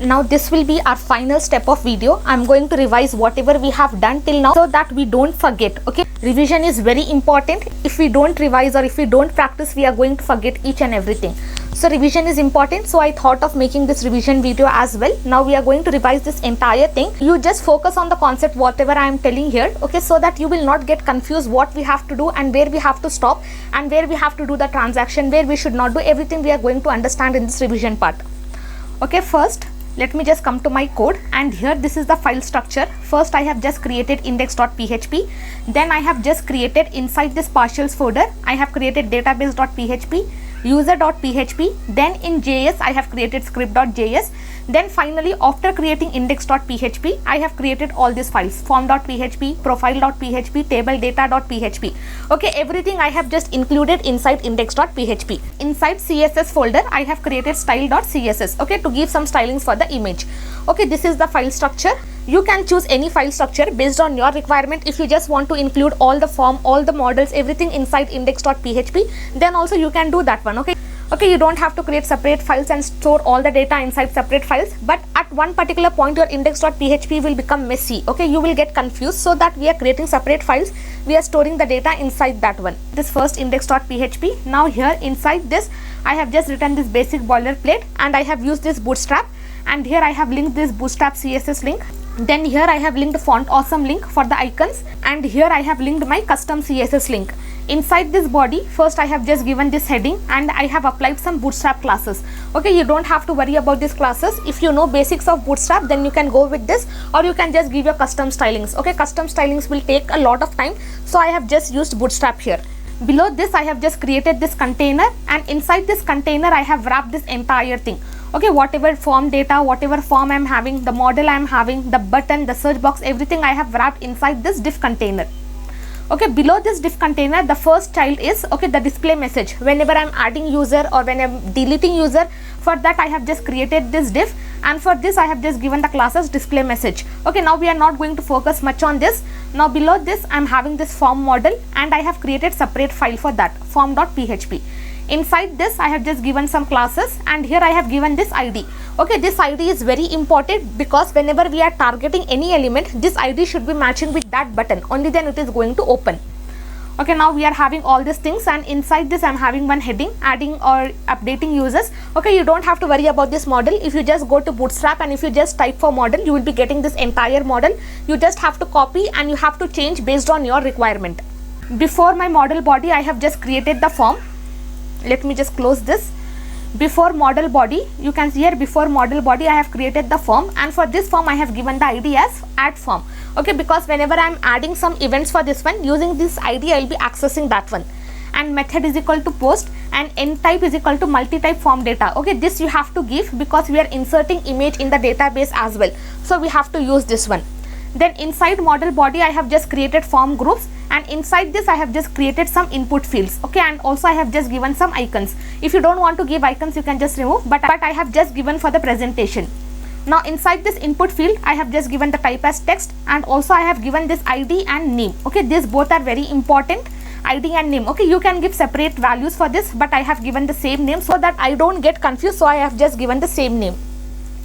Now this will be our final step of video. I'm going to revise whatever we have done till now so that we don't forget. Okay, revision is very important. If we don't revise or if we don't practice, we are going to forget each and everything. So revision is important, so I thought of making this revision video as well. Now we are going to revise this entire thing. You just focus on the concept whatever I am telling here, okay, so that you will not get confused what we have to do and where we have to stop and where we have to do the transaction, where we should not do. Everything we are going to understand in this revision part. Okay, first let me just come to my code, and here this is the file structure. First I have just created index.php, then I have just created inside this partials folder I have created database.php, user.php, then in JS I have created script.js, then finally after creating index.php I have created all these files: form.php, profile.php, table data.php. okay, everything I have just included inside index.php. Inside CSS folder I have created style.css, okay, to give some stylings for the image. Okay, this is the file structure. You can choose any file structure based on your requirement. If you just want to include all the form, all the models, everything inside index.php, then also you can do that one. Okay, you don't have to create separate files and store all the data inside separate files, but at one particular point your index.php will become messy. Okay, you will get confused, so that we are creating separate files, we are storing the data inside that one. This first index.php. Now here inside this I have just written this basic boilerplate, and I have used this bootstrap, and here I have linked this bootstrap CSS link. Then here I have linked font awesome link for the icons, and here I have linked my custom CSS link. Inside this body, first I have just given this heading, and I have applied some bootstrap classes. Okay, you don't have to worry about these classes. If you know basics of bootstrap, then you can go with this, or you can just give your custom stylings. Okay, custom stylings will take a lot of time, so I have just used bootstrap here. Below this I have just created this container, and inside this container I have wrapped this entire thing. Okay, whatever form data, whatever form I am having, the model I am having, the button, the search box, everything I have wrapped inside this div container. Okay, below this div container, the first child is, okay, the display message. Whenever I am adding user or when I am deleting user, for that I have just created this div, and for this I have just given the classes display message. Okay, now we are not going to focus much on this. Now below this I am having this form model, and I have created separate file for that, form.php. Inside this I have just given some classes, and here I have given this ID. Okay, this ID is very important because whenever we are targeting any element, this ID should be matching with that button, only then it is going to open. Okay, now we are having all these things, and inside this I am having one heading, adding or updating users. Okay, you don't have to worry about this model. If you just go to bootstrap and if you just type for model, you will be getting this entire model. You just have to copy and you have to change based on your requirement. Before my model body I have just created the form. Let me just close this. Before model body, you can see here before model body I have created the form, and for this form I have given the ID as add form. Okay, because whenever I am adding some events for this one, using this ID I will be accessing that one. And method is equal to post, and end type is equal to multi-type form data. Okay, this you have to give because we are inserting image in the database as well, so we have to use this one. Then inside model body I have just created form groups, and inside this I have just created some input fields. Okay, and also I have just given some icons. If you don't want to give icons, you can just remove, but I have just given for the presentation. Now inside this input field I have just given the type as text, and also I have given this ID and name. Okay, these both are very important, ID and name. Okay, you can give separate values for this, but I have given the same name so that I don't get confused, so I have just given the same name.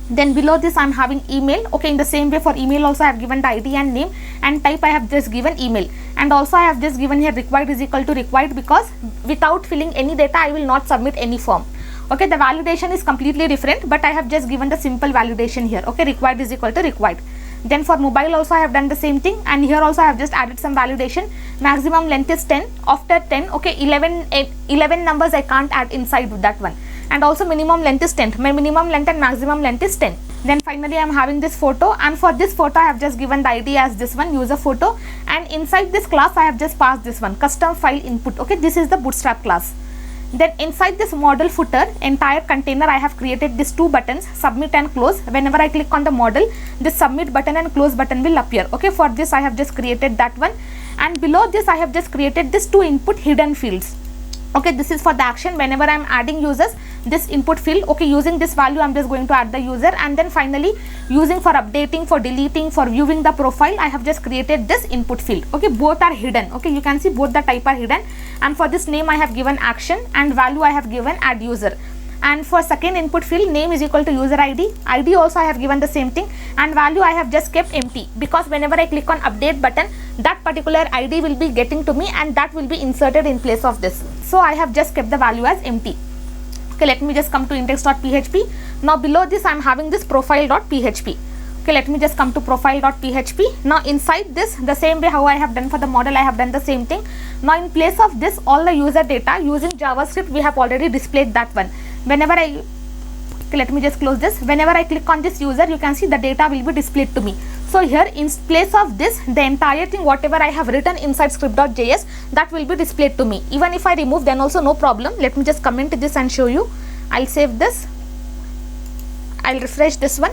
Then below this I am having email. Okay, in the same way for email also I have given the ID and name, and type I have just given email, and also I have just given here required is equal to required because without filling any data I will not submit any form. Okay, the validation is completely different, but I have just given the simple validation here. Okay, required is equal to required. Then for mobile also I have done the same thing, and here also I have just added some validation. Maximum length is 10. After 10, okay, 11 numbers I can't add inside that one. And also minimum length is 10. My minimum length and maximum length is 10. Then finally I am having this photo, and for this photo I have just given the ID as this one, user photo, and inside this class I have just passed this one, custom file input. Okay, this is the bootstrap class. Then inside this model footer entire container I have created these two buttons, submit and close. Whenever I click on the model, this submit button and close button will appear. Okay, for this I have just created that one, and below this I have just created this two input hidden fields. Okay, this is for the action. Whenever I am adding users, this input field, okay, using this value I am just going to add the user, and then finally using for updating, for deleting, for viewing the profile, I have just created this input field. Okay, both are hidden. Okay, you can see both the type are hidden, and for this name I have given action, and value I have given add user. And for second input field, name is equal to user ID. ID also I have given the same thing, and value I have just kept empty, because whenever I click on update button, that particular ID will be getting to me and that will be inserted in place of this. So I have just kept the value as empty. Okay, let me just come to index.php. Now below this I am having this profile.php. Okay, let me just come to profile.php. Now inside this, the same way how I have done for the model, I have done the same thing. Now in place of this, all the user data using JavaScript, we have already displayed that one. Whenever I, okay, let me just close this. Whenever I click on this user, you can see the data will be displayed to me. So here in place of this, the entire thing whatever I have written inside script.js, that will be displayed to me. Even if I remove, then also no problem. Let me just comment this and show you. I'll save this. I'll refresh this one.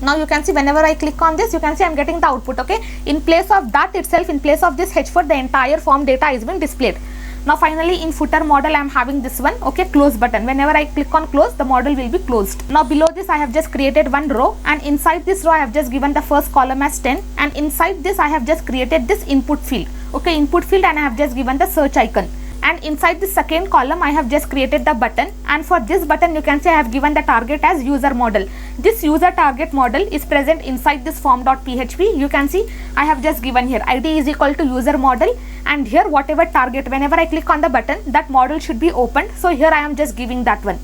Now you can see whenever I click on this, you can see I'm getting the output. Okay, in place of that itself, in place of this h4, the entire form data is been displayed. Now finally in footer model, I am having this one. Okay, close button. Whenever I click on close, the model will be closed. Now below this I have just created one row, and inside this row I have just given the first column as 10, and inside this I have just created this input field. Okay, input field, and I have just given the search icon. And inside the second column I have just created the button, and for this button you can see I have given the target as user model. This user target model is present inside this form.php. You can see I have just given here id is equal to user model, and here whatever target, whenever I click on the button, that model should be opened. So here I am just giving that one,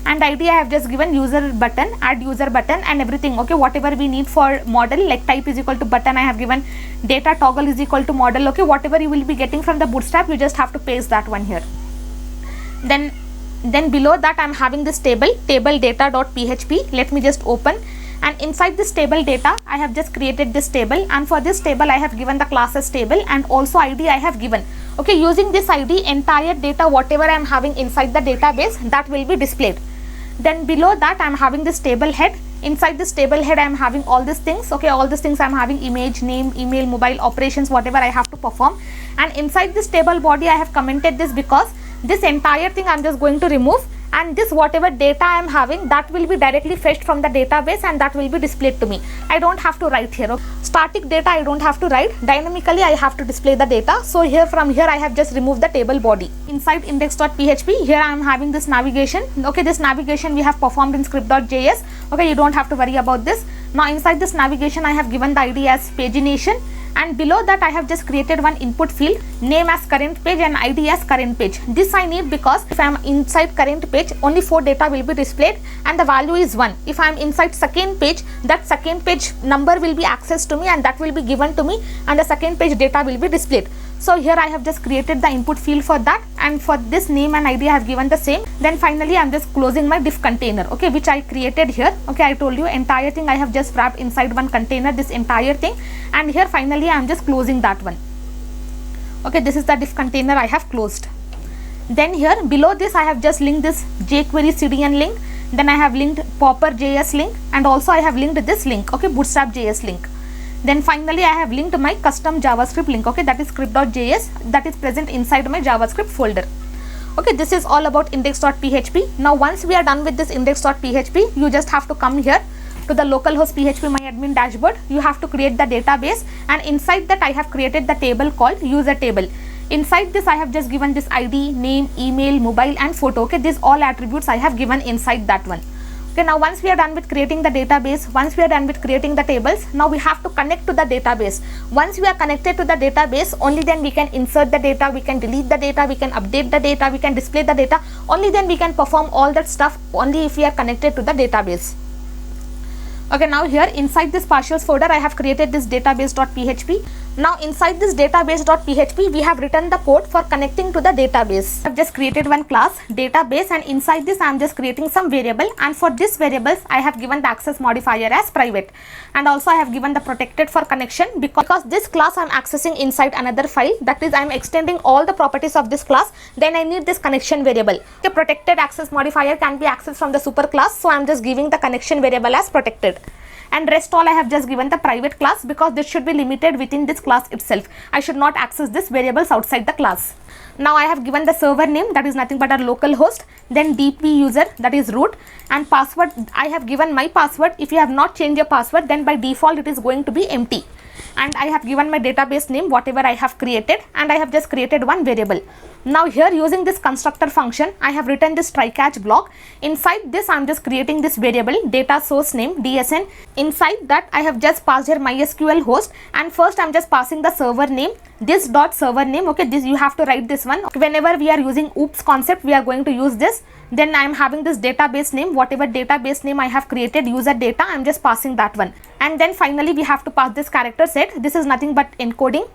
and id I have just given user button, add user button, and everything. Okay, whatever we need for model, like type is equal to button, I have given data toggle is equal to model. Okay, whatever you will be getting from the bootstrap, you just have to paste that one here. Then below that I am having this table data.php. Let me just open, and inside this table data I have just created this table, and for this table I have given the classes table, and also id I have given. Okay, using this id, entire data whatever I am having inside the database, that will be displayed. Then below that I am having this table head. Inside this table head I am having all these things. Okay, all these things I am having image, name, email, mobile, operations, whatever I have to perform. And inside this table body I have commented this, because this entire thing I am just going to remove, and this whatever data I am having, that will be directly fetched from the database and that will be displayed to me. I don't have to write here. Okay? Static data I don't have to write, dynamically I have to display the data. So here, from here I have just removed the table body. Inside index.php, here I am having this navigation. Okay, this navigation we have performed in script.js. Okay, you don't have to worry about this. Now inside this navigation I have given the id as pagination, and below that I have just created one input field, name as current page and id as current page. This I need because if I am inside current page, only 4 data will be displayed and the value is 1. If I am inside second page, that second page number will be accessed to me and that will be given to me, and the second page data will be displayed. So here I have just created the input field for that, and for this name and id I have given the same. Then finally I am just closing my diff container, okay, which I created here. Okay, I told you entire thing I have just wrapped inside one container, this entire thing, and here finally I am just closing that one. Okay, this is the diff container I have closed. Then here below this I have just linked this jQuery CDN link, then I have linked popper.js link, and also I have linked this link, okay, bootstrap.js link. Then finally I have linked my custom JavaScript link, okay, that is script.js, that is present inside my JavaScript folder. Okay, this is all about index.php. Now once we are done with this index.php, you just have to come here to the localhost PHP myadmin dashboard. You have to create the database, and inside that I have created the table called user table. Inside this I have just given this id, name, email, mobile and photo. Okay, these all attributes I have given inside that one. Okay, now once we are done with creating the database, once we are done with creating the tables, now we have to connect to the database. Once we are connected to the database, only then we can insert the data, we can delete the data, we can update the data, we can display the data. Only then we can perform all that stuff, only if we are connected to the database. Okay, now here inside this partials folder I have created this database.php. Now inside this database.php we have written the code for connecting to the database. I have just created one class database, and inside this I am just creating some variable, and for this variables I have given the access modifier as private, and also I have given the protected for connection, because this class I am accessing inside another file, that is I am extending all the properties of this class, then I need this connection variable. The protected access modifier can be accessed from the super class, so I am just giving the connection variable as protected. And rest all I have just given the private class, because this should be limited within this class itself. I should not access this variables outside the class. Now I have given the server name, that is nothing but a local host, then DP user, that is root, and password I have given my password. If you have not changed your password, then by default it is going to be empty. and I have given my database name whatever I have created, and I have just created one variable. Now here using this constructor function, I have written this try catch block. Inside this I am just creating this variable data source name DSN. Inside that I have just passed here mysql host, and first I am just passing the server name, this dot server name. Okay, this you have to write this one. Whenever we are using oops concept, we are going to use this. Then I am having this database name, whatever database name I have created, user data, I am just passing that one. And then finally we have to pass this character set. This is nothing but encoding.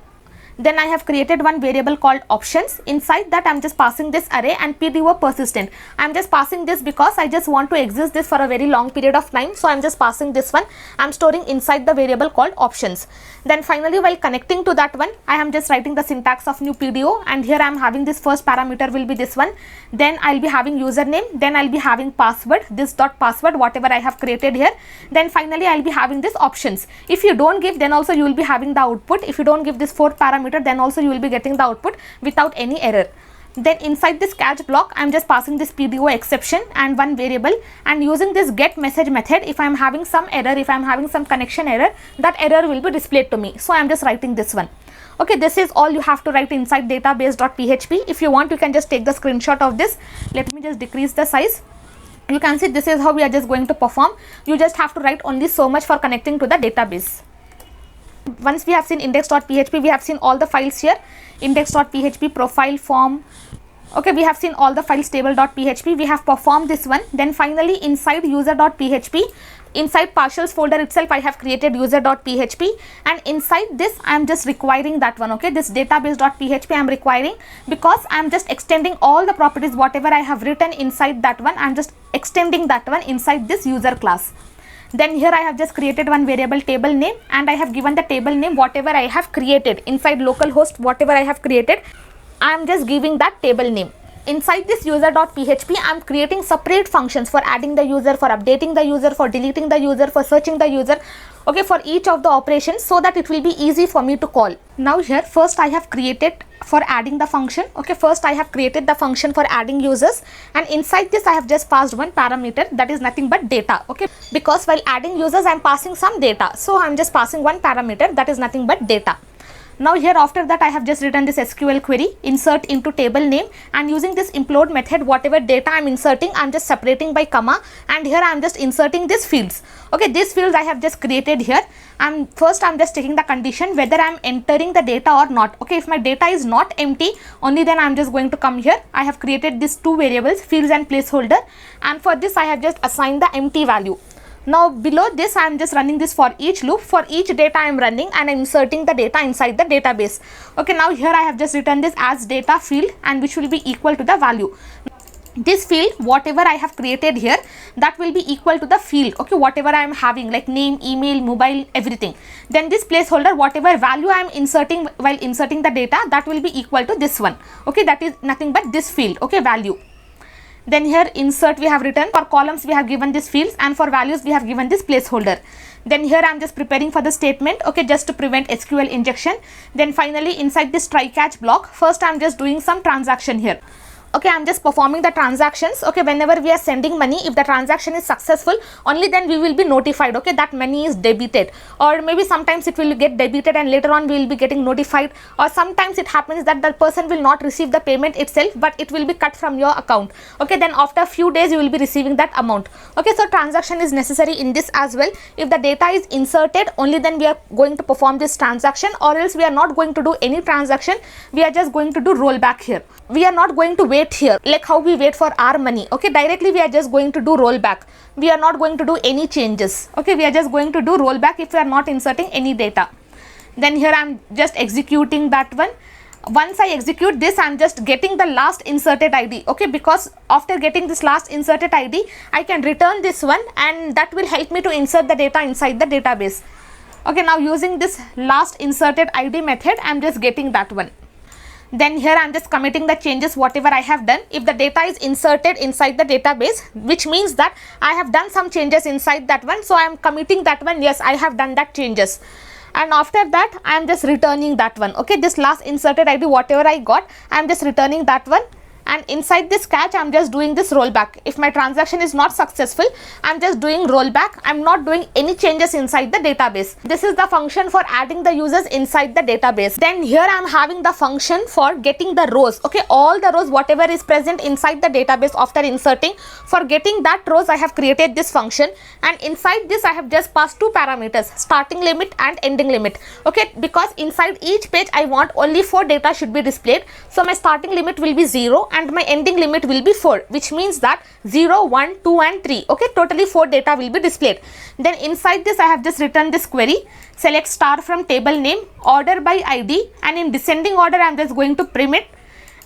Then I have created one variable called options. Inside that I am just passing this array and PDO persistent. I am just passing this because I just want to exist this for a very long period of time. So I am just passing this one. I am storing inside the variable called options. Then finally while connecting to that one, I am just writing the syntax of new PDO, and here I am having this first parameter will be this one. Then I will be having username. Then I will be having password, this dot password whatever I have created here. Then finally I will be having this options. If you don't give, then also you will be having the output. If you don't give this fourth parameter, then also you will be getting the output without any error. Then inside this catch block I am just passing this PDO exception and one variable, and using this get message method, if I am having some error, if I am having some connection error, that error will be displayed to me. So I am just writing this one. Okay, this is all you have to write inside database.php. If you want, you can just take the screenshot of this. Let me just decrease the size. You can see this is how we are just going to perform. You just have to write only so much for connecting to the database. Once we have seen index.php, we have seen all the files here, index.php, profile, form. Okay, we have seen all the files, table.php, we have performed this one. Then finally inside user.php, inside partials folder itself I have created user.php, and inside this I am just requiring that one. Okay, this database.php I am requiring because I am just extending all the properties whatever I have written inside that one. I am just extending that one inside this user class. Then here I have just created one variable table name, and I have given the table name whatever I have created inside localhost, whatever I have created, I am just giving that table name. Inside this user.php I am creating separate functions for adding the user, for updating the user, for deleting the user, for searching the user. Okay, for each of the operations, so that it will be easy for me to call. Now here first I have created for adding the function. Okay, first I have created the function for adding users, and inside this I have just passed one parameter, that is nothing but data. Okay, because while adding users I am passing some data, so I am just passing one parameter, that is nothing but data. Now here after that I have just written this SQL query, insert into table name, and using this implode method whatever data I am inserting I am just separating by comma, and here I am just inserting these fields. Okay, these fields I have just created here. First I am just taking the condition whether I am entering the data or not. Okay, if my data is not empty, only then I am just going to come here. I have created these two variables, fields and placeholder, and for this I have just assigned the empty value. Now below this I am just running this for each loop. For each data I am running and I am inserting the data inside the database. Okay, now here I have just written this as data field, and which will be equal to the value. This field whatever I have created here, that will be equal to the field. Okay, whatever I am having like name, email, mobile, everything. Then this placeholder whatever value I am inserting while inserting the data, that will be equal to this one. Okay, that is nothing but this field. Okay, value. Then here insert we have written, for columns we have given these fields, and for values we have given this placeholder. Then here I am just preparing for the statement, okay, just to prevent SQL injection. Then finally inside this try catch block, first I am just doing some transaction here. Okay, I am just performing the transactions. Okay, whenever we are sending money, if the transaction is successful, only then we will be notified, okay, that money is debited. Or maybe sometimes it will get debited and later on we will be getting notified, or sometimes it happens that the person will not receive the payment itself, but it will be cut from your account. Okay, then after a few days you will be receiving that amount. Okay, so transaction is necessary in this as well. If the data is inserted, only then we are going to perform this transaction, or else we are not going to do any transaction. We are just going to do rollback here. We are not going to wait here like how we wait for our money. Okay, directly we are just going to do rollback. We are not going to do any changes. Okay, we are just going to do rollback if we are not inserting any data. Then here I am just executing that one. Once I execute this, I am just getting the last inserted ID. Okay, because after getting this last inserted ID, I can return this one, and that will help me to insert the data inside the database. Okay, now using this last inserted ID method, I am just getting that one. Then here I am just committing the changes whatever I have done. If the data is inserted inside the database, which means that I have done some changes inside that one, so I am committing that one. Yes, I have done that changes. And after that I am just returning that one. Okay, this last inserted ID whatever I got, I am just returning that one. and inside this catch I'm just doing this rollback. If my transaction is not successful, I'm just doing rollback. I'm not doing any changes inside the database. This is the function for adding the users inside the database. Then here I'm having the function for getting the rows. Okay, all the rows whatever is present inside the database after inserting, for getting that rows I have created this function, and inside this I have just passed two parameters, starting limit and ending limit. Okay, because inside each page I want only 4 data should be displayed, so my starting limit will be 0 and my ending limit will be 4, which means that 0, 1, 2 and 3. Okay, totally 4 data will be displayed. Then inside this I have just written this query, select star from table name, order by ID, and in descending order I am just going to prim it,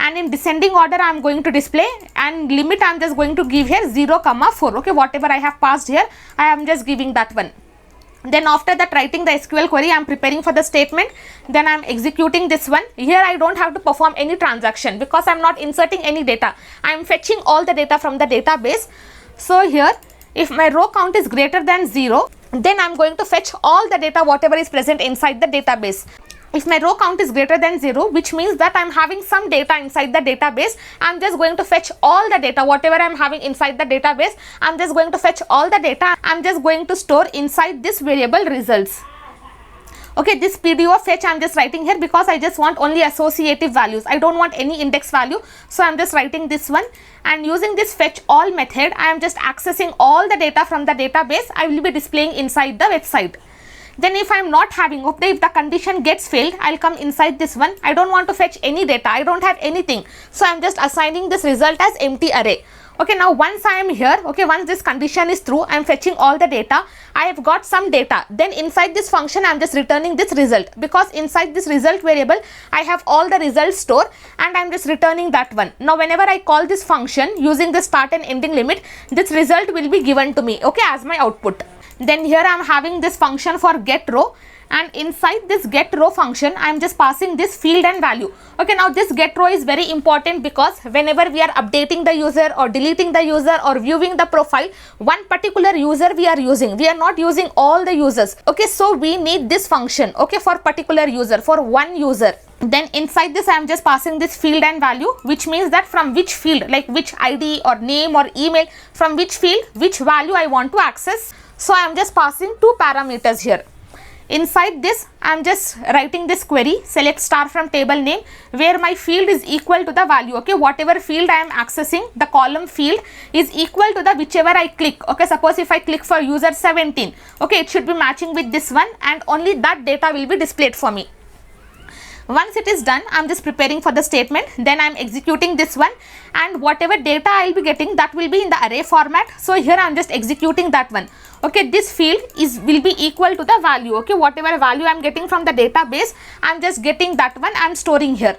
and in descending order I am going to display, and limit I am just going to give here 0, 4. Okay, whatever I have passed here I am just giving that one. Then after that, writing the SQL query, I am preparing for the statement. Then I am executing this one. Here I don't have to perform any transaction because I am not inserting any data. I am fetching all the data from the database. So here, if my row count is greater than 0, then I am going to fetch all the data whatever is present inside the database. If my row count is greater than 0, which means that I am having some data inside the database, I am just going to fetch all the data whatever I am having inside the database. I am just going to fetch all the data. I am just going to store inside this variable results. Okay, this PDO fetch I am just writing here because I just want only associative values. I don't want any index value. So I am just writing this one, and using this fetch all method, I am just accessing all the data from the database. I will be displaying inside the website. Then if I am not having, okay, if the condition gets failed, I'll come inside this one. I don't want to fetch any data. I don't have anything. So I'm just assigning this result as empty array. Okay, now once I am here, okay, once this condition is true, I am fetching all the data. I have got some data. Then inside this function, I am just returning this result, because inside this result variable, I have all the results stored, and I am just returning that one. Now whenever I call this function using the start and ending limit, this result will be given to me, okay, as my output. Then here I am having this function for get row, and inside this get row function I am just passing this field and value. Okay, now this get row is very important because whenever we are updating the user or deleting the user or viewing the profile, one particular user we are using. We are not using all the users. Okay, so we need this function, okay, for particular user, for one user. Then inside this I am just passing this field and value, which means that from which field, like which ID or name or email, from which field, which value I want to access. So I am just passing two parameters here. Inside this I am just writing this query, select star from table name, where my field is equal to the value. Okay, whatever field I am accessing, the column field is equal to the whichever I click. Okay, suppose if I click for user 17, okay, it should be matching with this one, and only that data will be displayed for me. Once it is done, I am just preparing for the statement. Then I am executing this one, and whatever data I will be getting, that will be in the array format. So here I am just executing that one. Okay, this field will be equal to the value. Okay, whatever value I am getting from the database, I am just getting that one, I am storing here.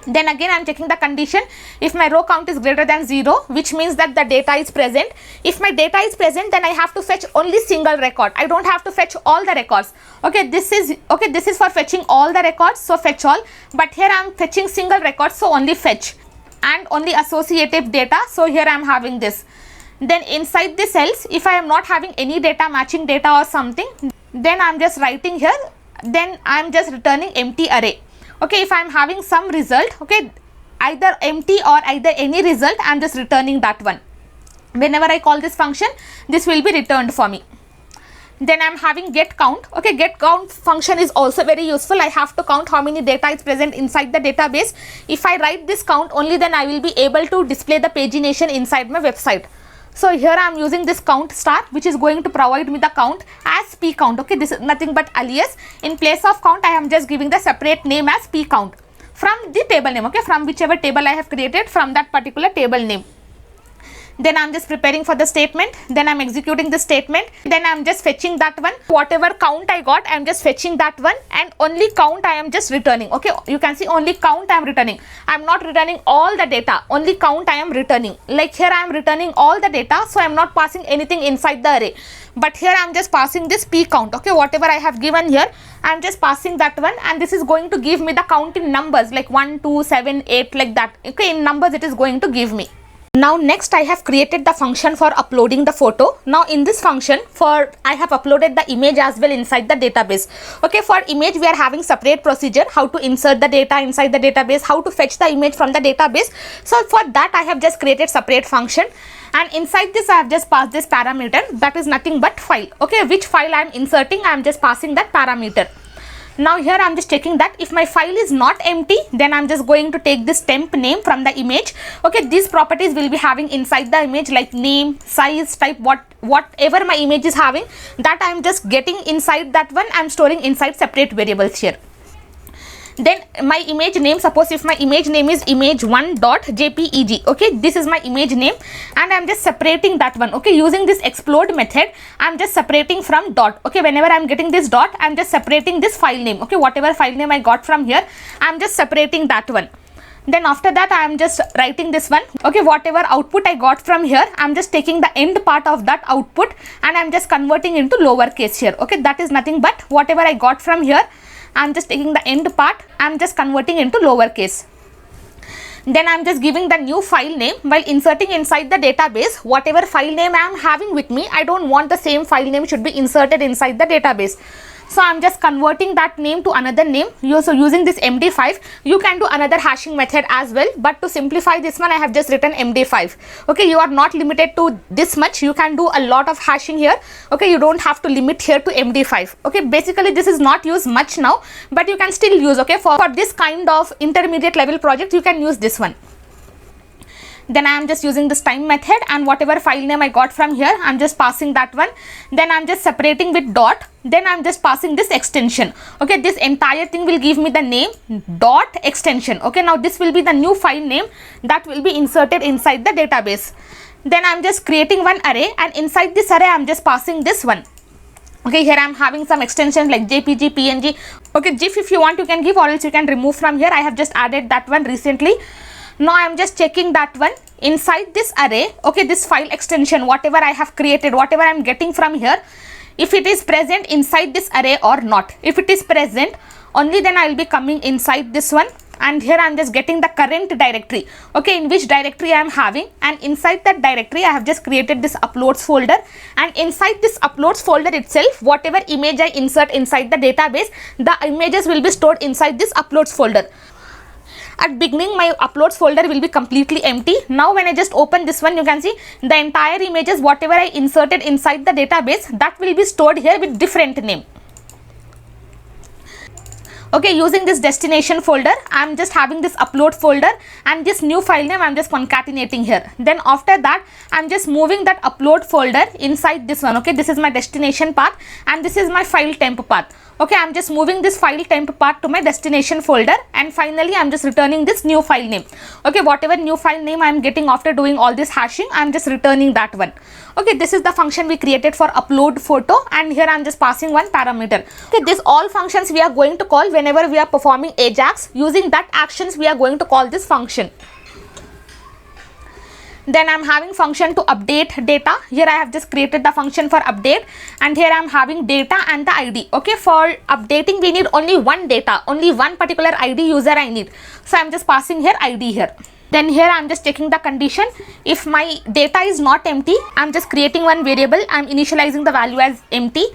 Then again I am checking the condition. If my row count is greater than 0, which means that the data is present. If my data is present, then I have to fetch only single record. I don't have to fetch all the records. Okay, this is for fetching all the records, so fetch all. But here I am fetching single records, so only fetch, and only associative data. So here I am having this. Then inside this else, if I am not having any data, matching data or something, then I am just writing here. Then I am just returning empty array. Okay, if I am having some result, okay, either empty or either any result, I am just returning that one. Whenever I call this function, this will be returned for me. Then I am having get count. Okay, get count function is also very useful. I have to count how many data is present inside the database. If I write this count, only then I will be able to display the pagination inside my website. So here I am using this count star, which is going to provide me the count as p count. Okay, this is nothing but alias. In place of count, I am just giving the separate name as p count from the table name. Okay, from whichever table I have created, from that particular table name. Then I am just preparing for the statement. Then I am executing the statement. Then I am just fetching that one. Whatever count I got, I am just fetching that one, and only count I am just returning. Okay, you can see only count I am returning. I am not returning all the data. Only count I am returning. Like here I am returning all the data, so I am not passing anything inside the array. But here I am just passing this p count. Okay, whatever I have given here, I am just passing that one, and this is going to give me the count in numbers, like 1, 2, 7, 8, like that. Okay, in numbers it is going to give me. Now next I have created the function for uploading the photo. Now in this function I have uploaded the image as well inside the database. Okay, for image we are having separate procedure, how to insert the data inside the database, how to fetch the image from the database. So for that I have just created separate function, and inside this I have just passed this parameter, that is nothing but file. Okay, which file I am inserting, I am just passing that parameter. Now here I am just checking that if my file is not empty, then I am just going to take this temp name from the image. Okay, these properties will be having inside the image, like name, size, type, whatever my image is having, that I am just getting inside that one, I am storing inside separate variables here. Then my image name, suppose if my image name is image1.jpeg, okay, this is my image name, and I'm just separating that one. Okay, using this explode method, I'm just separating from dot. Okay, whenever I'm getting this dot, I'm just separating this file name. Okay, whatever file name I got from here, I'm just separating that one. Then after that I am just writing this one. Okay, whatever output I got from here, I'm just taking the end part of that output and I'm just converting into lowercase here. Okay, that is nothing but whatever I got from here, I'm just taking the end part, I'm just converting into lowercase. Then I'm just giving the new file name while inserting inside the database. Whatever file name I am having with me, I don't want the same file name should be inserted inside the database. So I'm just converting that name to another name. So using this MD5, you can do another hashing method as well, but to simplify this one, I have just written MD5. Okay, you are not limited to this much. You can do a lot of hashing here. Okay, you don't have to limit here to MD5. Okay, basically this is not used much now, but you can still use. Okay, for this kind of intermediate level project, you can use this one. Then I am just using this time method, and whatever file name I got from here, I am just passing that one. Then I am just separating with dot. Then I am just passing this extension. Okay, this entire thing will give me the name dot extension. Okay, now this will be the new file name that will be inserted inside the database. Then I am just creating one array, and inside this array I am just passing this one. Okay, here I am having some extensions like JPG, PNG. Okay, GIF if you want you can give, or else you can remove from here. I have just added that one recently. Now I am just checking that one inside this array. Okay, this file extension, whatever I have created, whatever I am getting from here, if it is present inside this array or not. If it is present, only then I will be coming inside this one, and here I am just getting the current directory. Okay, in which directory I am having, and inside that directory I have just created this uploads folder, and inside this uploads folder itself, whatever image I insert inside the database, the images will be stored inside this uploads folder. At beginning my uploads folder will be completely empty. Now when I just open this one, you can see the entire images whatever I inserted inside the database, that will be stored here with different name. Okay, using this destination folder, I am just having this upload folder, and this new file name I am just concatenating here. Then after that I am just moving that upload folder inside this one. Okay, this is my destination path and this is my file temp path. Okay, I am just moving this file temp path to my destination folder, and finally I am just returning this new file name. Okay, whatever new file name I am getting after doing all this hashing, I am just returning that one. Okay, this is the function we created for upload photo, and here I am just passing one parameter. Okay, these all functions we are going to call whenever we are performing AJAX. Using that actions we are going to call this function. Then I am having function to update data. Here I have just created the function for update, and here I am having data and the ID. Okay, for updating we need only one data, only one particular ID user I need. So I am just passing here ID here. Then here I am just checking the condition. If my data is not empty, I am just creating one variable. I am initializing the value as empty.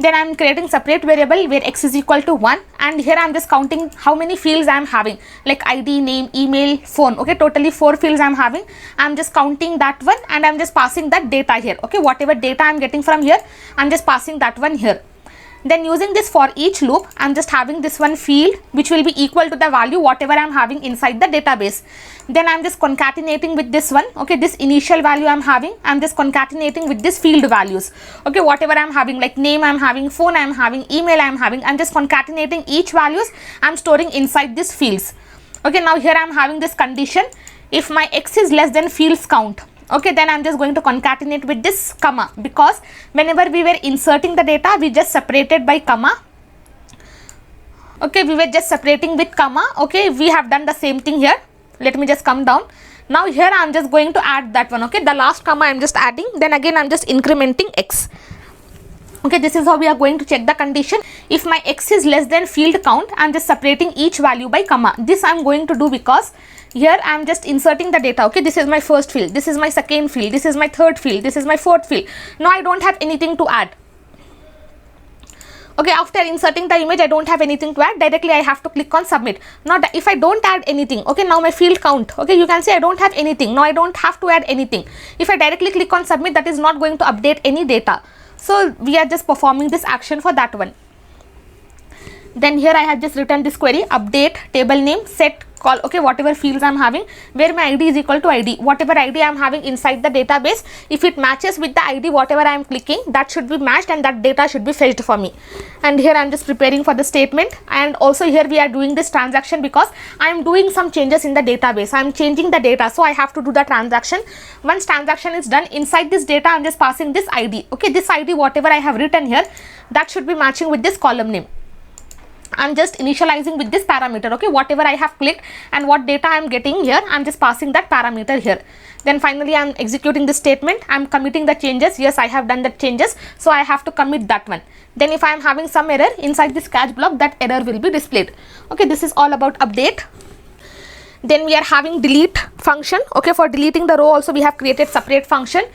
Then I am creating separate variable where x is equal to 1, and here I am just counting how many fields I am having, like ID, name, email, phone. Okay, totally 4 fields I am having. I am just counting that one, and I am just passing that data here. Okay, whatever data I am getting from here, I am just passing that one here. Then using this for each loop, I am just having this one field which will be equal to the value whatever I am having inside the database. Then I am just concatenating with this one. Okay, this initial value I am having, I am just concatenating with this field values. Okay, whatever I am having, like name I am having, phone I am having, email I am having, I am just concatenating each values I am storing inside these fields. Okay, now here I am having this condition. If my x is less than fields count, okay, then I am just going to concatenate with this comma, because whenever we were inserting the data, we just separated by comma. Okay, we were just separating with comma. Okay, we have done the same thing here. Let me just come down. Now here I am just going to add that one. Okay, the last comma I am just adding. Then again I am just incrementing x. Okay, this is how we are going to check the condition. If my x is less than field count, I am just separating each value by comma. This I am going to do because Here I am just inserting the data. Okay, this is my first field, this is my second field, this is my third field, this is my fourth field. Now I don't have anything to add. Okay, after inserting the image, I don't have anything to add. Directly I have to click on submit. Now if I don't add anything, okay, now my field count, okay, you can see I don't have anything. Now I don't have to add anything. If I directly click on submit, that is not going to update any data. So we are just performing this action for that one. Then here I have just written this query, update table name, set call, okay, whatever fields I am having, where my ID is equal to ID, whatever ID I am having inside the database, if it matches with the ID whatever I am clicking, that should be matched and that data should be fetched for me. And here I am just preparing for the statement, and also here we are doing this transaction because I am doing some changes in the database. I am changing the data, so I have to do the transaction. Once transaction is done, inside this data I am just passing this ID. Okay, this ID whatever I have written here, that should be matching with this column name. I'm just initializing with this parameter. Okay, whatever I have clicked and what data I'm getting here, I'm just passing that parameter here. Then finally I'm executing this statement. I'm committing the changes. Yes, I have done the changes, so I have to commit that one. Then if I am having some error inside this catch block, that error will be displayed. Okay, this is all about update. Then we are having delete function. Okay, for deleting the row also we have created separate function.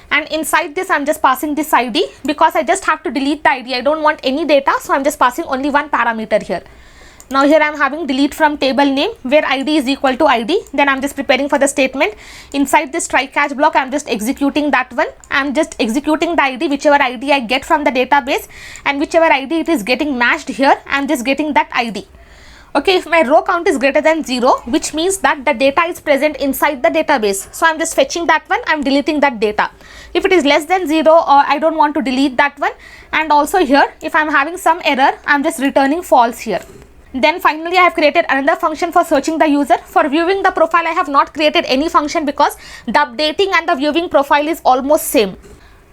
And inside this I'm just passing this ID because I just have to delete the ID. I don't want any data, so I'm just passing only one parameter here. Now here I'm having delete from table name where ID is equal to ID. Then I'm just preparing for the statement. Inside this try catch block I'm just executing that one. I'm just executing the ID, whichever ID I get from the database, and whichever ID it is getting matched here, I'm just getting that ID. Okay, if my row count is greater than 0, which means that the data is present inside the database, so I'm just fetching that one, I'm deleting that data. If it is less than 0, or I don't want to delete that one. And also here, if I'm having some error, I'm just returning false here. Then finally I have created another function for searching the user. For viewing the profile, I have not created any function because the updating and the viewing profile is almost same.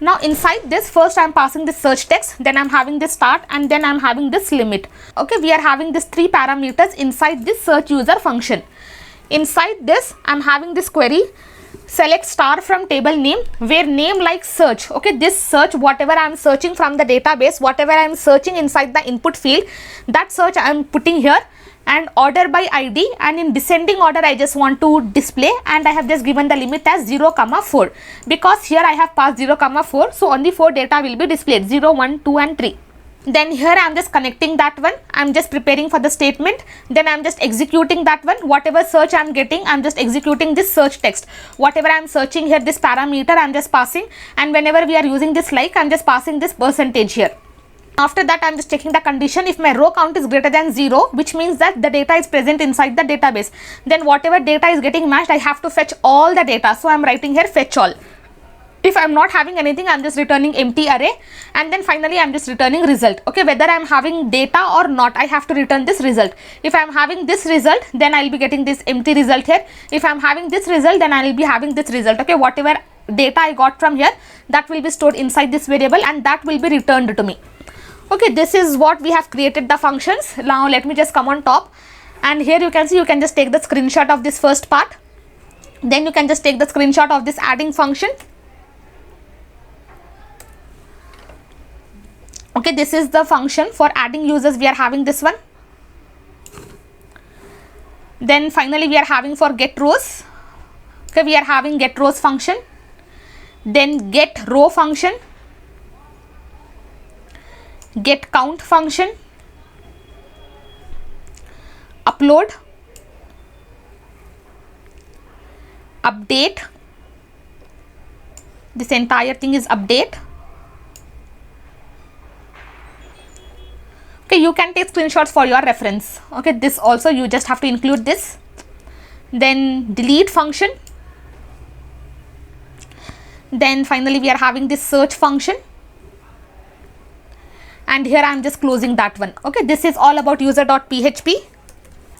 Now inside this, first I am passing this search text, then I am having this start, and then I am having this limit. Okay, we are having this 3 parameters inside this search user function. Inside this I am having this query, select star from table name, where name like search. Okay, this search, whatever I am searching from the database, whatever I am searching inside the input field, that search I am putting here. And order by ID, and in descending order I just want to display, and I have just given the limit as 0, 4 because here I have passed 0, 4, so only 4 data will be displayed, 0, 1, 2 and 3. Then here I am just connecting that one. I am just preparing for the statement. Then I am just executing that one. Whatever search I am getting, I am just executing this search text. Whatever I am searching here, this parameter I am just passing, and whenever we are using this like, I am just passing this percentage here. After that I am just checking the condition. If my row count is greater than 0, which means that the data is present inside the database, then whatever data is getting matched, I have to fetch all the data. So I am writing here fetch all. If I am not having anything, I am just returning empty array, and then finally I am just returning result. Okay, whether I am having data or not, I have to return this result. If I am having this result, then I will be getting this empty result here. If I am having this result, then I will be having this result. Okay, whatever data I got from here, that will be stored inside this variable, and that will be returned to me. Okay, this is what we have created the functions. Now let me just come on top, and here you can see, you can just take the screenshot of this first part. Then you can just take the screenshot of this adding function. Okay, this is the function for adding users. We are having this one. Then finally we are having for get rows. Okay, we are having get rows function. Then get row function, get count function, upload, update. This entire thing is update. Okay, you can take screenshots for your reference. Okay, this also you just have to include this. Then delete function. Then finally we are having this search function. And here I am just closing that one. Okay, this is all about user.php.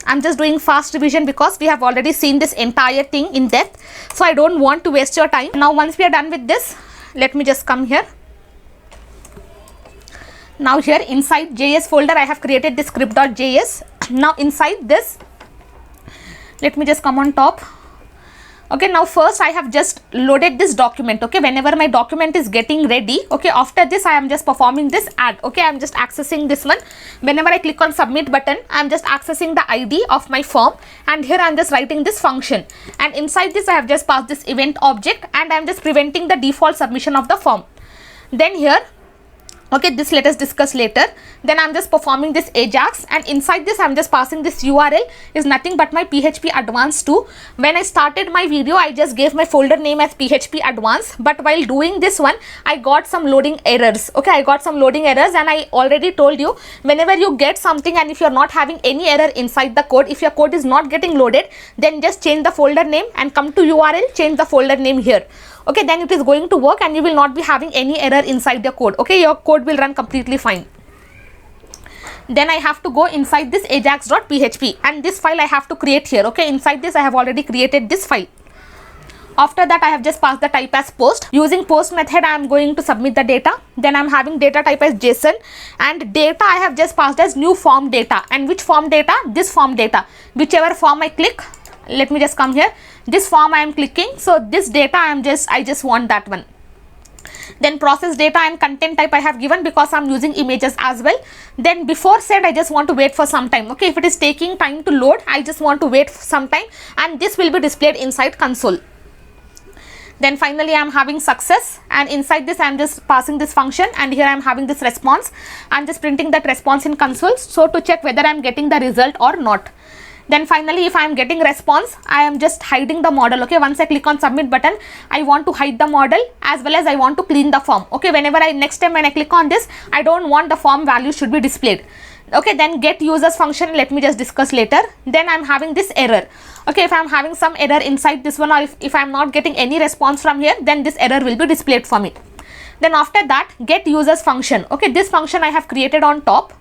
I am just doing fast revision because we have already seen this entire thing in depth. So I don't want to waste your time. Now once we are done with this, let me just come here. Now here inside JS folder I have created this script.js. Now inside this, let me just come on top. Okay, now first I have just loaded this document. Okay, whenever my document is getting ready, okay, after this I am just performing this add. Okay, I am just accessing this one. Whenever I click on submit button, I am just accessing the ID of my form, and here I am just writing this function, and inside this I have just passed this event object, and I am just preventing the default submission of the form. Then here, okay, this let us discuss later. Then I'm just performing this AJAX, and inside this I'm just passing this URL is nothing but my PHP Advanced 2. When I started my video, I just gave my folder name as PHP Advanced, but while doing this one, I got some loading errors. Okay, I got some loading errors, and I already told you, whenever you get something and if you're not having any error inside the code, if your code is not getting loaded, then just change the folder name and come to URL, change the folder name here. Okay, then it is going to work and you will not be having any error inside your code. Okay, your code will run completely fine. Then I have to go inside this ajax.php, and this file I have to create here. Okay, inside this I have already created this file. After that I have just passed the type as post. Using post method I am going to submit the data. Then I am having data type as JSON, and data I have just passed as new form data. And which form data? This form data. Whichever form I click, let me just come here, this form I am clicking, so this data I just want that one. Then process data and content type I have given because I am using images as well. Then before said I just want to wait for some time. Okay, if it is taking time to load, I just want to wait for some time, and this will be displayed inside console. Then finally I am having success, and inside this I am just passing this function, and here I am having this response. I am just printing that response in console, so to check whether I am getting the result or not. Then finally, if I am getting response, I am just hiding the model. Okay, once I click on submit button, I want to hide the model as well as I want to clean the form. Okay, whenever next time when I click on this, I don't want the form value should be displayed. Okay, then get users function, let me just discuss later. Then I am having this error. Okay, if I am having some error inside this one, or if I am not getting any response from here, then this error will be displayed for me. Then after that, get users function. Okay, this function I have created on top.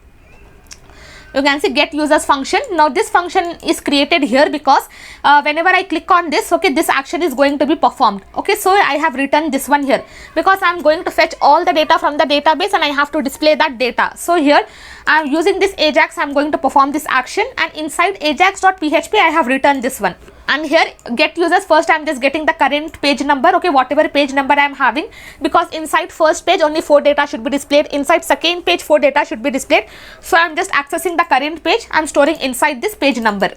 You can see get users function. Now this function is created here because whenever I click on this, okay, this action is going to be performed. Okay, so I have written this one here because I am going to fetch all the data from the database and I have to display that data. So here I am using this AJAX, I am going to perform this action, and inside ajax.php I have written this one. And here get users, first I am just getting the current page number, okay, whatever page number I am having, because inside first page only 4 data should be displayed, inside second page 4 data should be displayed. So I am just accessing the current page, I am storing inside this page number.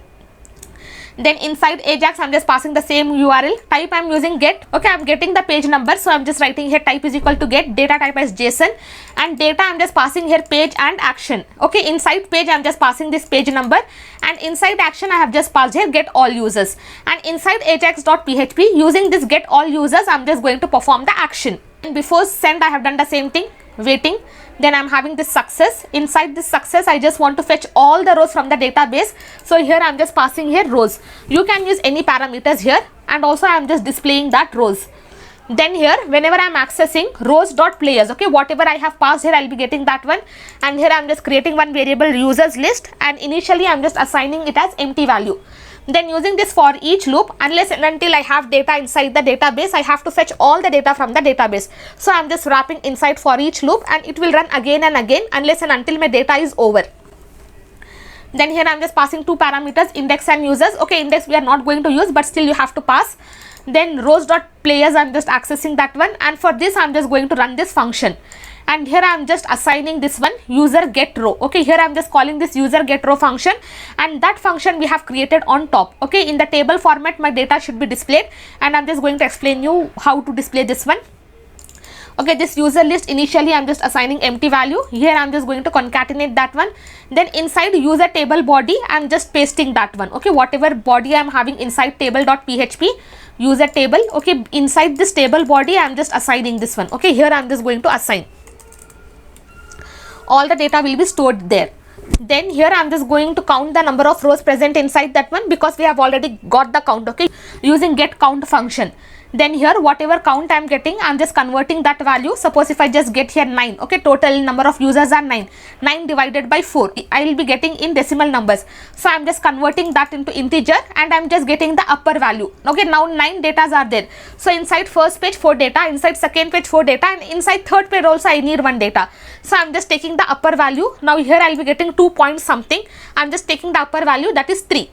Then inside AJAX I am just passing the same URL. Type I am using get. Okay, I am getting the page number, so I am just writing here type is equal to get, data type as JSON, and data I am just passing here page and action. Okay, inside page I am just passing this page number, and inside action I have just passed here get all users, and inside ajax.php using this get all users I am just going to perform the action. And before send I have done the same thing, waiting. Then I am having this success. Inside this success I just want to fetch all the rows from the database, so here I am just passing here rows. You can use any parameters here, and also I am just displaying that rows. Then here whenever I am accessing rows.players, okay, whatever I have passed here I will be getting that one, and here I am just creating one variable users list, and initially I am just assigning it as empty value. Then using this for each loop, unless and until I have data inside the database, I have to fetch all the data from the database. So I am just wrapping inside for each loop, and it will run again and again unless and until my data is over. Then here I am just passing 2 parameters, index and users. Okay, index we are not going to use, but still you have to pass. Then rows.players I am just accessing that one, and for this I am just going to run this function. And here I am just assigning this one user get row. Okay, here I am just calling this user get row function, and that function we have created on top. Okay, in the table format my data should be displayed, and I am just going to explain you how to display this one. Okay, this user list initially I am just assigning empty value. Here I am just going to concatenate that one. Then inside user table body I am just pasting that one. Okay, whatever body I am having inside table.php user table. Okay, inside this table body I am just assigning this one. Okay, here I am just going to assign. All the data will be stored there. Then here I am just going to count the number of rows present inside that one, because we have already got the count, okay, using get count function. Then here whatever count I am getting, I am just converting that value. Suppose if I just get here 9, okay, total number of users are 9. 9 divided by 4, I will be getting in decimal numbers. So I am just converting that into integer, and I am just getting the upper value. Okay, now 9 datas are there. So inside first page 4 data, inside second page 4 data, and inside third page also I need 1 data. So I am just taking the upper value. Now here I will be getting 2 point something. I am just taking the upper value, that is 3.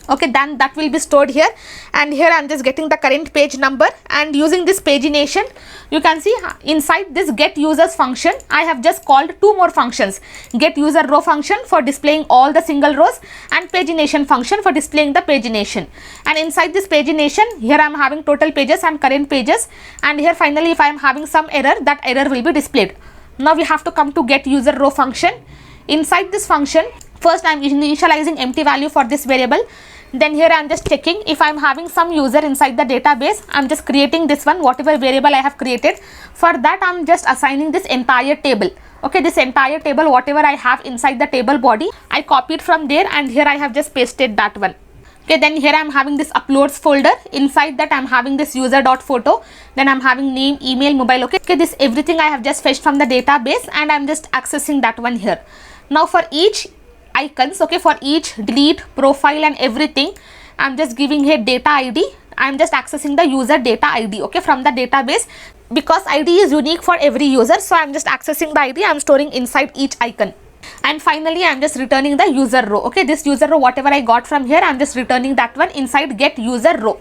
Okay, then that will be stored here, and here I'm just getting the current page number, and using this pagination you can see inside this get users function I have just called two more functions, get user row function for displaying all the single rows and pagination function for displaying the pagination. And inside this pagination here I am having total pages and current pages, and here finally if I am having some error, that error will be displayed. Now we have to come to get user row function. Inside this function first I am initializing empty value for this variable. Then here I am just checking if I am having some user inside the database. I am just creating this one, whatever variable I have created. For that I am just assigning this entire table. Okay, this entire table, whatever I have inside the table body, I copied from there, and here I have just pasted that one. Okay, then here I am having this uploads folder. Inside that I am having this user.photo. Then I am having name, email, mobile. Okay, this everything I have just fetched from the database, and I am just accessing that one here. Now for each icons, okay, for each delete, profile and everything, I'm just giving here data ID. I'm just accessing the user data ID, okay, from the database, because ID is unique for every user. So I'm just accessing the ID, I'm storing inside each icon. And finally I'm just returning the user row. Okay, this user row whatever I got from here, I'm just returning that one inside get user row.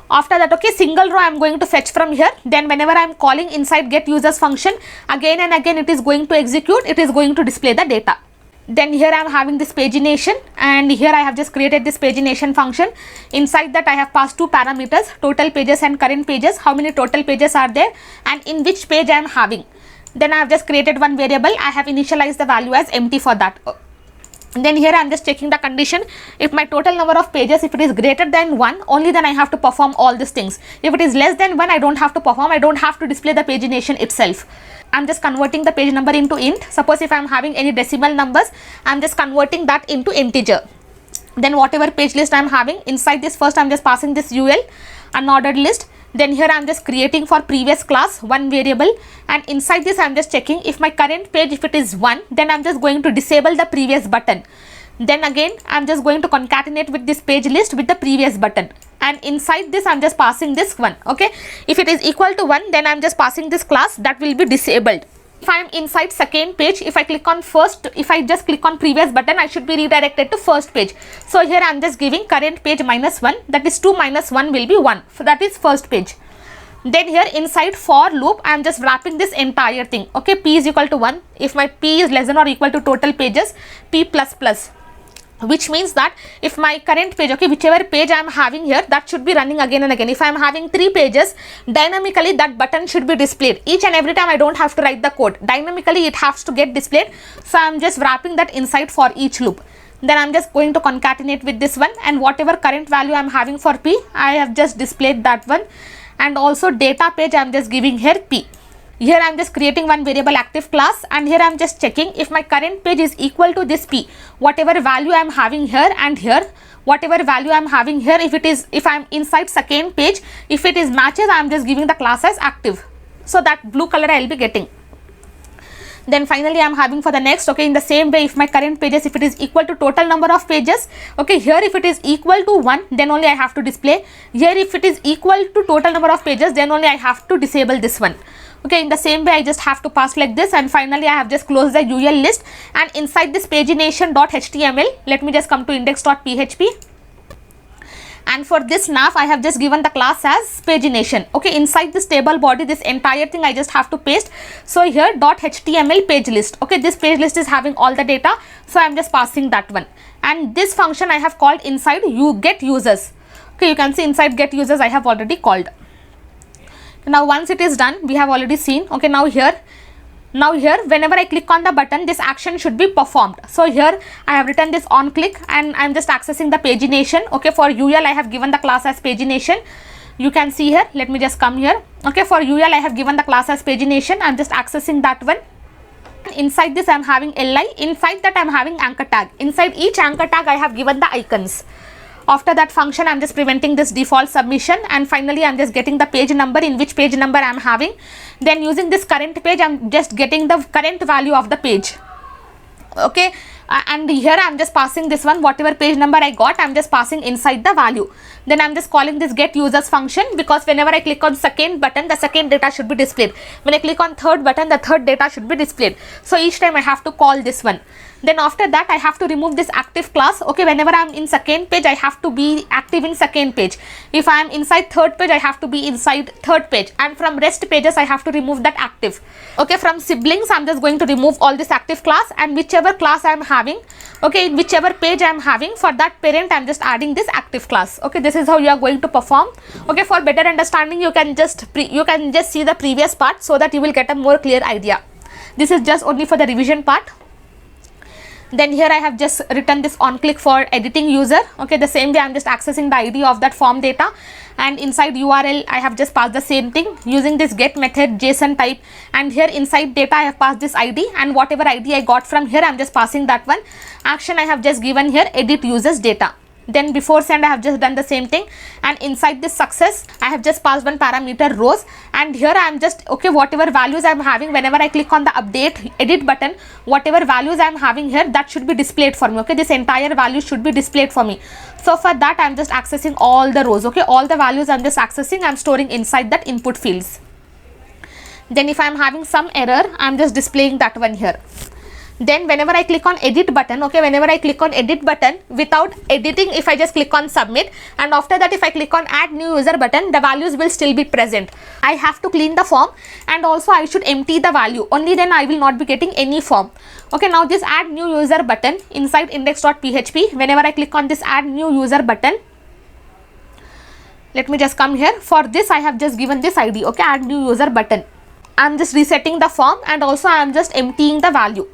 After that, okay, single row I'm going to fetch from here. Then whenever I'm calling inside get users function, again and again it is going to execute, it is going to display the data. Then here I am having this pagination, and here I have just created this pagination function. Inside that I have passed two parameters, total pages and current pages, how many total pages are there and in which page I am having. Then I have just created one variable, I have initialized the value as empty for that. Then here I am just checking the condition. If my total number of pages, if it is greater than 1, only then I have to perform all these things. If it is less than 1, I don't have to perform, I don't have to display the pagination itself. I'm just converting the page number into int. Suppose if I'm having any decimal numbers, I'm just converting that into integer. Then whatever page list I'm having, inside this first I'm just passing this UL, unordered list. Then here I'm just creating for previous class one variable, and inside this I'm just checking if my current page, if it is 1, then I'm just going to disable the previous button. Then again I'm just going to concatenate with this page list with the previous button, and inside this I'm just passing this one. Okay, if it is equal to 1, then I'm just passing this class that will be disabled. If I am inside second page, if I click on first, if I just click on previous button, I should be redirected to first page. So here I am just giving current page -1, that is 2 minus 1 will be 1, so that is first page. Then here inside for loop I am just wrapping this entire thing. Okay, p is equal to 1, if my p is less than or equal to total pages, p plus plus, which means that if my current page, okay, whichever page I am having here, that should be running again and again. If I am having 3 pages, dynamically that button should be displayed each and every time. I don't have to write the code, dynamically it has to get displayed. So I am just wrapping that inside for each loop. Then I am just going to concatenate with this one, and whatever current value I am having for p, I have just displayed that one. And also data page I am just giving here p. Here I am just creating one variable active class, and here I am just checking if my current page is equal to this p, whatever value I am having here, and here whatever value I am having here, if I am inside second page, if it is matches, I am just giving the class as active, so that blue color I will be getting. Then finally I am having for the next, okay, in the same way, if my current pages, if it is equal to total number of pages, okay, here if it is equal to 1, then only I have to display. Here if it is equal to total number of pages, then only I have to disable this one. Okay, in the same way I just have to pass like this, and finally I have just closed the UL list, and inside this pagination.html, let me just come to index.php, and for this nav I have just given the class as pagination. Okay, inside this table body, this entire thing I just have to paste. So here .html page list, okay, this page list is having all the data, so I am just passing that one. And this function I have called inside get users. Okay, you can see inside get users I have already called. Now once it is done, we have already seen. Okay, now here whenever I click on the button, this action should be performed. So here I have written this on click, and I am just accessing the pagination. Okay, for UL I have given the class as pagination. You can see here, let me just come here. Okay, for UL I have given the class as pagination. I am just accessing that one. Inside this I am having li, inside that I am having anchor tag. Inside each anchor tag I have given the icons. After that function I am just preventing this default submission, and finally I am just getting the page number, in which page number I am having. Then using this current page I am just getting the current value of the page. Okay, and here I am just passing this one, whatever page number I got, I am just passing inside the value. Then I am just calling this get users function, because whenever I click on second button, the second data should be displayed. When I click on third button, the third data should be displayed. So each time I have to call this one. Then after that, I have to remove this active class. Okay, whenever I'm in second page, I have to be active in second page. If I am inside third page, I have to be inside third page. And from rest pages, I have to remove that active. Okay, from siblings, I'm just going to remove all this active class, and whichever class I'm having, okay, in whichever page I'm having, for that parent, I'm just adding this active class. Okay, this is how you are going to perform. Okay, for better understanding, you can just see the previous part so that you will get a more clear idea. This is just only for the revision part. Then here I have just written this on click for editing user. Okay, the same way I'm just accessing the ID of that form data, and inside URL I have just passed the same thing using this get method JSON type, and here inside data I have passed this ID, and whatever ID I got from here I'm just passing that one. Action I have just given here edit users data. Then before send I have just done the same thing, and inside this success I have just passed one parameter rows, and here I am just okay, whatever values I am having, whenever I click on the update edit button, whatever values I am having here, that should be displayed for me. Okay, this entire value should be displayed for me. So for that I am just accessing all the rows. Okay, all the values I am just accessing, I am storing inside that input fields. Then if I am having some error, I am just displaying that one here. Then whenever I click on edit button, okay, whenever I click on edit button, without editing, if I just click on submit, and after that if I click on add new user button, the values will still be present. I have to clean the form, and also I should empty the value, only then I will not be getting any form. Okay, now this add new user button inside index.php, whenever I click on this add new user button, let me just come here. For this I have just given this ID, okay, add new user button. I am just resetting the form, and also I am just emptying the value.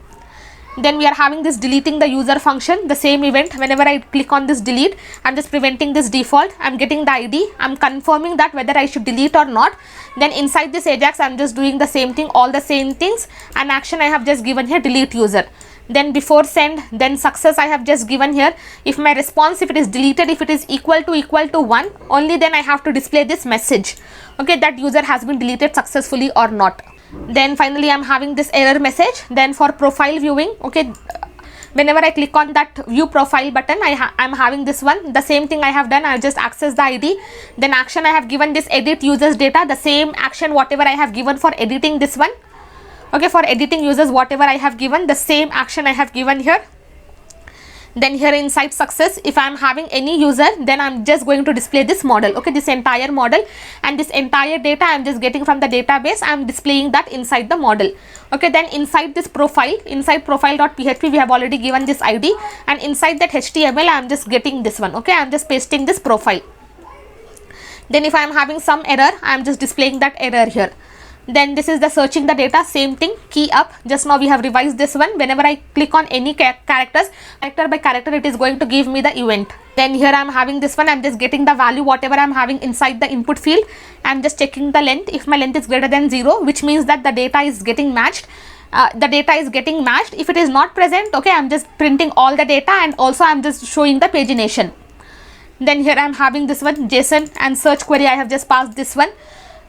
Then we are having this deleting the user function, the same event. Whenever I click on this delete, I'm just preventing this default. I'm getting the ID. I'm confirming that whether I should delete or not. Then inside this AJAX, I'm just doing the same thing, all the same things. And action I have just given here delete user. Then before send, then success I have just given here. If my response, if it is deleted, if it is equal to 1, only then I have to display this message. Okay, that user has been deleted successfully or not. Then finally I'm having this error message. Then for profile viewing, okay, whenever I click on that view profile button, I'm having this one, the same thing I have done. I just access the ID. Then action I have given this edit users data, the same action whatever I have given for editing this one. Okay, for editing users whatever I have given, the same action I have given here. Then here inside success, if I am having any user, then I am just going to display this model. Okay, this entire model, and this entire data I am just getting from the database. I am displaying that inside the model. Okay, then inside this profile, inside profile.php, we have already given this ID, and inside that HTML I am just getting this one. Okay, I am just pasting this profile. Then if I am having some error, I am just displaying that error here. Then this is the searching the data, same thing, key up. Just now we have revised this one. Whenever I click on any characters, character by character, it is going to give me the event. Then here I am having this one, I am just getting the value whatever I am having inside the input field. I am just checking the length. If my length is greater than 0, which means that the data is getting matched. If it is not present, okay, I am just printing all the data, and also I am just showing the pagination. Then here I am having this one, JSON and search query, I have just passed this one.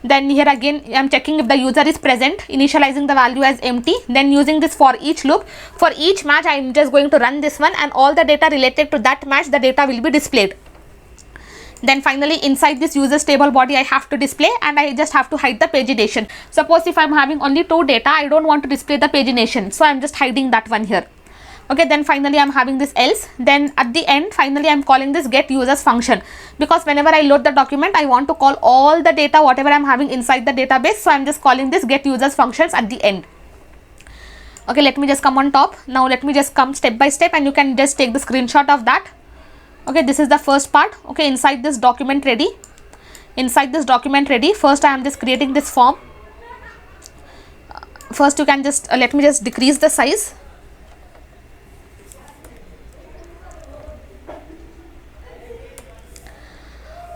Then here again I am checking if the user is present, initializing the value as empty. Then using this for each loop, for each match I am just going to run this one, and all the data related to that match, the data will be displayed. Then finally inside this users table body I have to display, and I just have to hide the pagination. Suppose if I am having only 2 data, I don't want to display the pagination, so I am just hiding that one here. Okay, then finally I am having this else. Then at the end finally I am calling this get users function, because whenever I load the document I want to call all the data whatever I am having inside the database, so I am just calling this get users functions at the end. Okay, let me just come on top. Now let me just come step by step, and you can just take the screenshot of that. Okay, this is the first part. Okay, inside this document ready, first I am just creating this form. First you can just let me just decrease the size.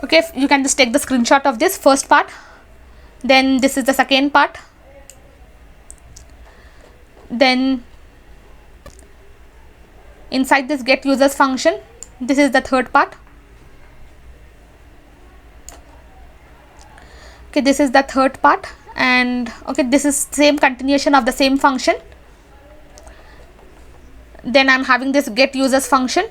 Okay, you can just take the screenshot of this first part. Then this is the second part. Then inside this get users function, this is the third part. Okay, this is the third part, and okay, this is same continuation of the same function. Then I am having this get users function.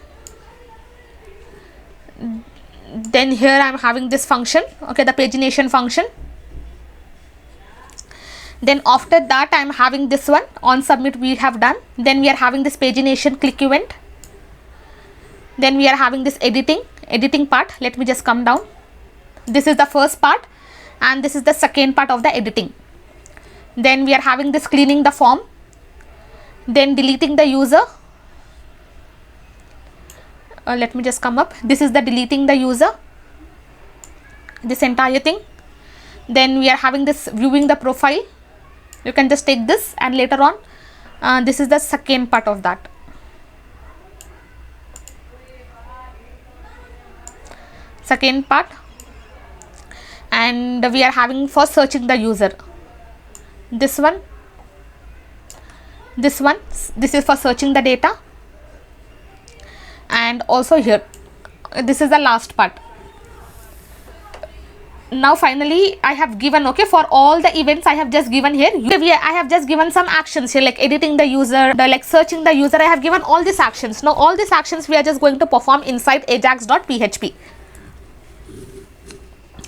Then here I am having this function, okay, the pagination function. Then after that I am having this one, on submit we have done. Then we are having this pagination click event. Then we are having this editing part. Let me just come down. This is the first part and this is the second part of the editing. Then we are having this cleaning the form, then deleting the user. Let me just come up. This is the deleting the user, this entire thing. Then we are having this viewing the profile. You can just take this and later on this is the second part of that. Second part. And we are having for searching the user, this one, this is for searching the data. And also here, this is the last part. Now finally I have given, okay, for all the events I have just given here, I have just given some actions here, like editing the user, like searching the user. I have given all these actions. Now all these actions we are just going to perform inside ajax.php.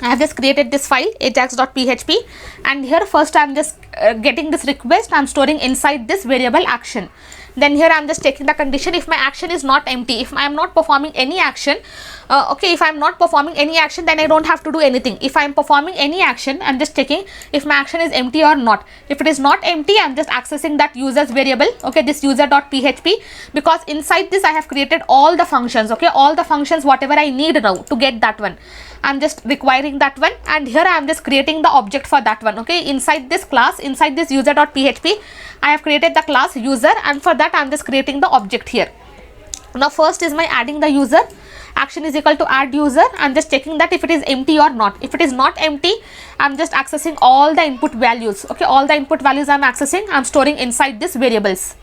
I have just created this file ajax.php, and here first I am just getting this request. I am storing inside this variable action. Then here I am just taking the condition if my action is not empty, if I am not performing any action. Okay, if I am not performing any action, then I don't have to do anything. If I am performing any action, I am just checking if my action is empty or not. If it is not empty, I am just accessing that users variable, okay, this user.php, because inside this I have created all the functions, okay, all the functions whatever I need now to get that one. I am just requiring that one, and here I am just creating the object for that one, okay. Inside this class, inside this user.php, I have created the class user, and for that I am just creating the object here. Now first is my adding the user. Action is equal to add user. I am just checking that if it is empty or not. If it is not empty, I am just accessing all the input values, okay, all the input values I am accessing, I am storing inside this variables.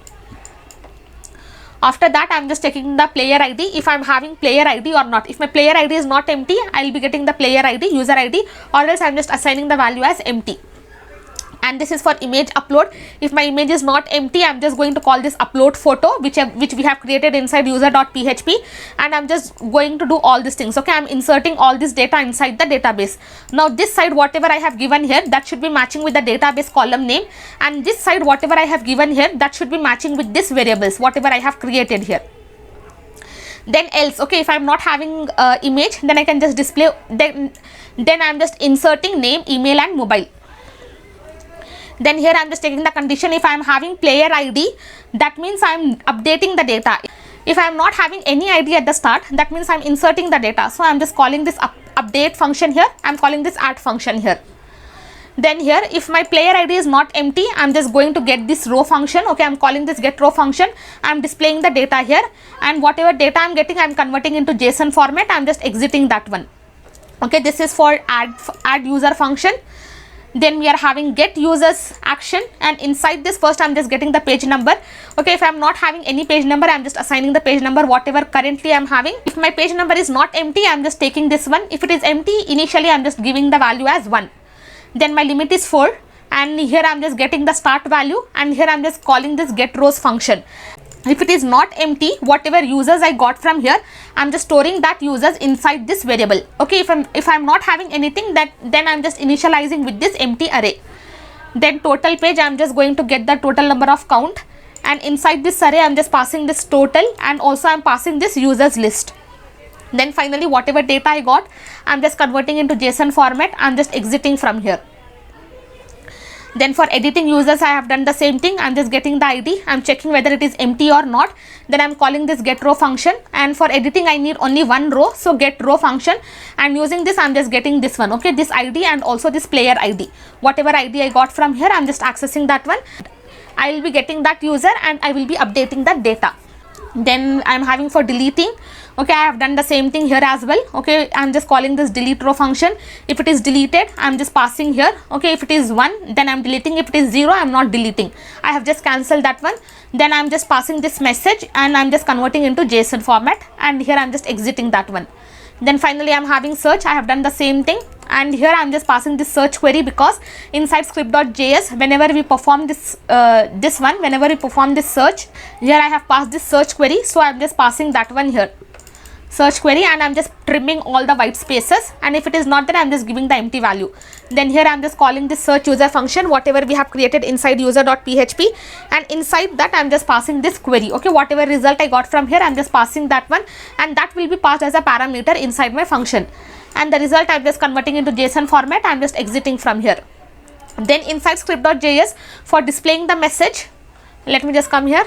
After that I am just checking the player ID, if I am having player ID or not. If my player ID is not empty, I will be getting the player ID, user ID, or else I am just assigning the value as empty. And this is for image upload. If my image is not empty, I am just going to call this upload photo, which we have created inside user.php, and I am just going to do all these things, okay. I am inserting all this data inside the database. Now this side whatever I have given here, that should be matching with the database column name, and this side whatever I have given here, that should be matching with this variables whatever I have created here. Then else, okay, if I am not having image, then I can just display, then I am just inserting name, email and mobile. Then here I am just taking the condition if I am having player ID, that means I am updating the data. If I am not having any ID at the start, that means I am inserting the data. So I am just calling this update function here, I am calling this add function here. Then here if my player ID is not empty, I am just going to get this row function, okay, I am calling this get row function. I am displaying the data here, and whatever data I am getting, I am converting into JSON format. I am just exiting that one, okay. This is for add user function. Then we are having get users action, and inside this first I am just getting the page number, okay. If I am not having any page number, I am just assigning the page number whatever currently I am having. If my page number is not empty, I am just taking this one. If it is empty, initially I am just giving the value as 1. Then my limit is 4, and here I am just getting the start value, and here I am just calling this get rows function. If it is not empty, whatever users I got from here, I am just storing that users inside this variable, okay. If I am not having anything, then I am just initializing with this empty array. Then total page, I am just going to get the total number of count, and inside this array I am just passing this total, and also I am passing this users list. Then finally whatever data I got, I am just converting into JSON format. I am just exiting from here. Then for editing users, I have done the same thing. I am just getting the ID. I am checking whether it is empty or not. Then I am calling this get row function, and for editing I need only one row, so get row function, and using this I am just getting this one, okay, this ID and also this player ID. Whatever ID I got from here, I am just accessing that one. I will be getting that user and I will be updating that data. Then I am having for deleting, okay, I have done the same thing here as well, okay. I am just calling this delete row function. If it is deleted, I am just passing here, okay. If it is 1, then I am deleting. If it is 0, I am not deleting. I have just cancelled that one. Then I am just passing this message, and I am just converting into JSON format, and here I am just exiting that one. Then finally I am having search. I have done the same thing, and here I am just passing this search query, because inside script.js, whenever we perform this whenever we perform this search, here I have passed this search query, so I am just passing that one here. search query, and I'm just trimming all the white spaces, and if it is not there, I'm just giving the empty value. Then here I'm just calling this search user function, whatever we have created inside user.php, and inside that I'm just passing this query. Okay, whatever result I got from here, I'm just passing that one, and that will be passed as a parameter inside my function, and the result I'm just converting into JSON format. I'm just exiting from here. Then inside script.js, for displaying the message, let me just come here.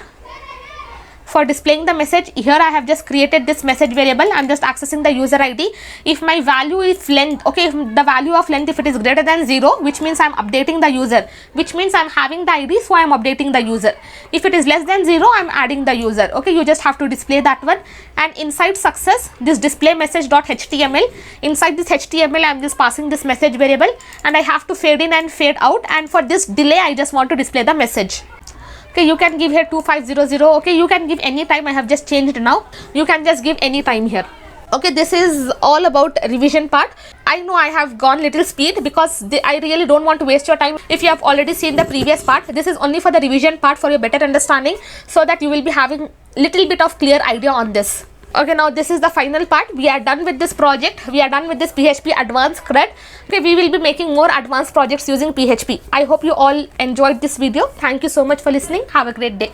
For displaying the message, here I have just created this message variable. I'm just accessing the user ID. If my value is length, okay, if the value of length, if it is greater than 0, which means I'm updating the user, which means I'm having the ID, so I'm updating the user. If it is less than 0, I'm adding the user. Okay, you just have to display that one. And inside success, this display message.html, inside this HTML, I'm just passing this message variable, and I have to fade in and fade out, and for this delay, I just want to display the message. Okay, you can give here 2500. Okay, you can give any time. I have just changed now. You can just give any time here. Okay, this is all about revision part. I know I have gone little speed because I really don't want to waste your time. If you have already seen the previous part, this is only for the revision part, for your better understanding, so that you will be having little bit of clear idea on this. Okay, now this is the final part. We are done with this project. We are done with this PHP advanced CRUD. Okay, we will be making more advanced projects using PHP. I hope you all enjoyed this video. Thank you so much for listening. Have a great day.